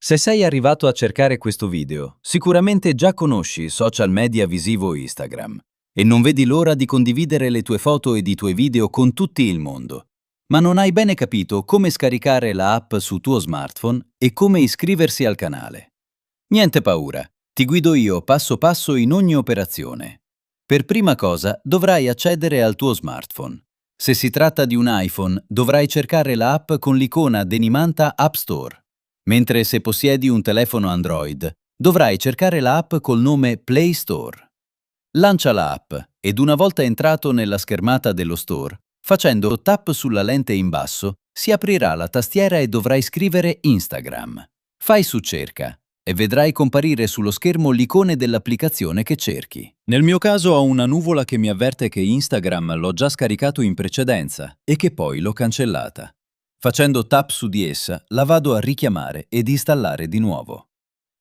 Se sei arrivato a cercare questo video, sicuramente già conosci il social media visivo Instagram e non vedi l'ora di condividere le tue foto ed i tuoi video con tutti il mondo. Ma non hai bene capito come scaricare la app sul tuo smartphone e come iscriversi al canale. Niente paura, ti guido io passo passo in ogni operazione. Per prima cosa dovrai accedere al tuo smartphone. Se si tratta di un iPhone, dovrai cercare la app con l'icona Denimanta App Store. Mentre se possiedi un telefono Android, dovrai cercare la app col nome Play Store. Lancia la app ed una volta entrato nella schermata dello store, facendo tap sulla lente in basso, si aprirà la tastiera e dovrai scrivere Instagram. Fai su cerca e vedrai comparire sullo schermo l'icona dell'applicazione che cerchi. Nel mio caso ho una nuvola che mi avverte che Instagram l'ho già scaricato in precedenza e che poi l'ho cancellata. Facendo tap su di essa, la vado a richiamare ed installare di nuovo.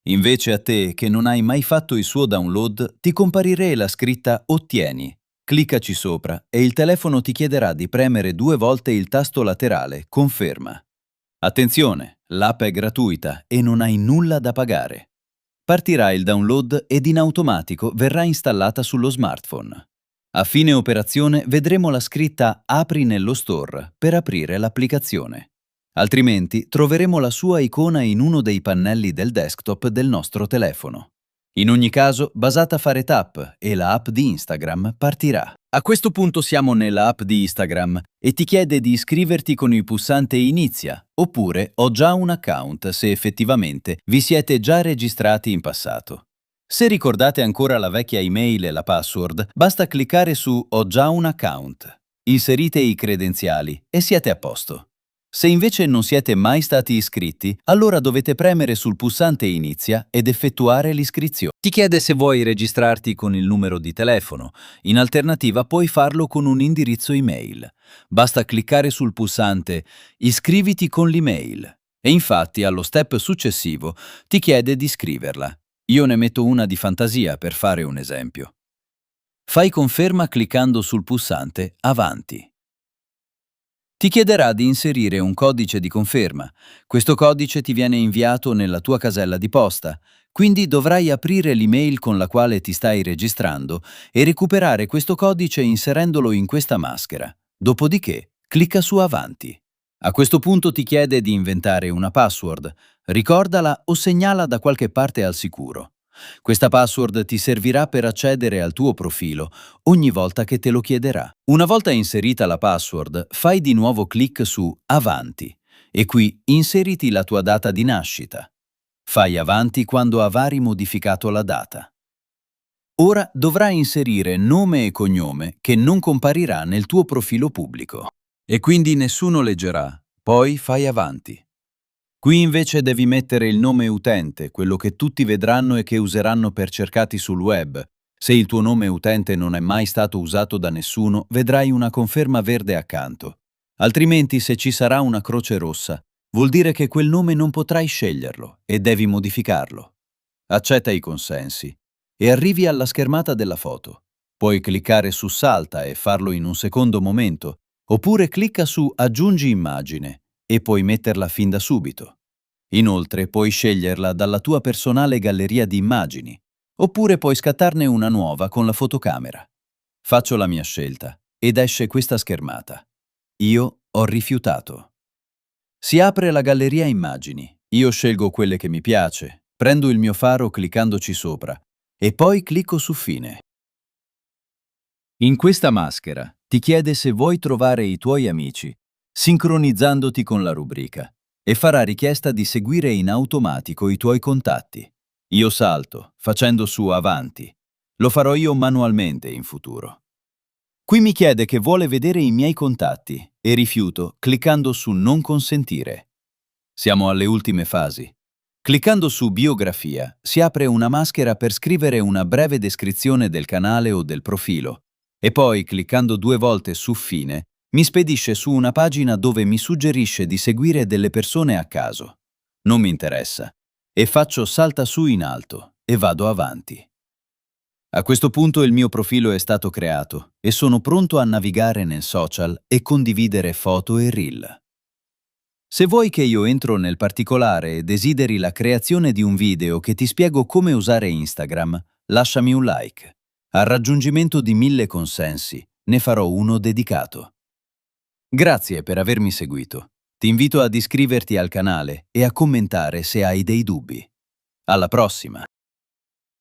Invece a te, che non hai mai fatto il suo download, ti comparirà la scritta Ottieni. Cliccaci sopra e il telefono ti chiederà di premere 2 volte il tasto laterale Conferma. Attenzione, l'app è gratuita e non hai nulla da pagare. Partirà il download ed in automatico verrà installata sullo smartphone. A fine operazione vedremo la scritta Apri nello store per aprire l'applicazione. Altrimenti troveremo la sua icona in uno dei pannelli del desktop del nostro telefono. In ogni caso, basta fare tap e la app di Instagram partirà. A questo punto siamo nella app di Instagram e ti chiede di iscriverti con il pulsante Inizia, oppure Ho già un account se effettivamente vi siete già registrati in passato. Se ricordate ancora la vecchia email e la password, basta cliccare su Ho già un account. Inserite i credenziali e siete a posto. Se invece non siete mai stati iscritti, allora dovete premere sul pulsante Inizia ed effettuare l'iscrizione. Ti chiede se vuoi registrarti con il numero di telefono. In alternativa puoi farlo con un indirizzo email. Basta cliccare sul pulsante Iscriviti con l'email. E infatti allo step successivo ti chiede di scriverla. Io ne metto una di fantasia per fare un esempio. Fai conferma cliccando sul pulsante Avanti. Ti chiederà di inserire un codice di conferma. Questo codice ti viene inviato nella tua casella di posta, quindi dovrai aprire l'email con la quale ti stai registrando e recuperare questo codice inserendolo in questa maschera. Dopodiché, clicca su Avanti. A questo punto ti chiede di inventare una password. Ricordala o segnala da qualche parte al sicuro. Questa password ti servirà per accedere al tuo profilo ogni volta che te lo chiederà. Una volta inserita la password, fai di nuovo clic su Avanti e qui inseriti la tua data di nascita. Fai Avanti quando avrai modificato la data. Ora dovrai inserire nome e cognome che non comparirà nel tuo profilo pubblico e quindi nessuno leggerà. Poi fai Avanti. Qui invece devi mettere il nome utente, quello che tutti vedranno e che useranno per cercati sul web. Se il tuo nome utente non è mai stato usato da nessuno, vedrai una conferma verde accanto. Altrimenti, se ci sarà una croce rossa, vuol dire che quel nome non potrai sceglierlo e devi modificarlo. Accetta i consensi e arrivi alla schermata della foto. Puoi cliccare su Salta e farlo in un secondo momento, oppure clicca su Aggiungi immagine e puoi metterla fin da subito. Inoltre puoi sceglierla dalla tua personale galleria di immagini, oppure puoi scattarne una nuova con la fotocamera. Faccio la mia scelta ed esce questa schermata. Io ho rifiutato. Si apre la galleria immagini. Io scelgo quelle che mi piace, prendo il mio faro cliccandoci sopra e poi clicco su Fine. In questa maschera ti chiede se vuoi trovare i tuoi amici, sincronizzandoti con la rubrica, e farà richiesta di seguire in automatico i tuoi contatti. Io salto, facendo su Avanti. Lo farò io manualmente in futuro. Qui mi chiede che vuole vedere i miei contatti e rifiuto cliccando su Non consentire. Siamo alle ultime fasi. Cliccando su Biografia si apre una maschera per scrivere una breve descrizione del canale o del profilo e poi, cliccando 2 volte su Fine, mi spedisce su una pagina dove mi suggerisce di seguire delle persone a caso. Non mi interessa. E faccio salta su in alto e vado avanti. A questo punto il mio profilo è stato creato e sono pronto a navigare nel social e condividere foto e reel. Se vuoi che io entro nel particolare e desideri la creazione di un video che ti spiego come usare Instagram, lasciami un like. Al raggiungimento di 1000 consensi, ne farò uno dedicato. Grazie per avermi seguito. Ti invito ad iscriverti al canale e a commentare se hai dei dubbi. Alla prossima!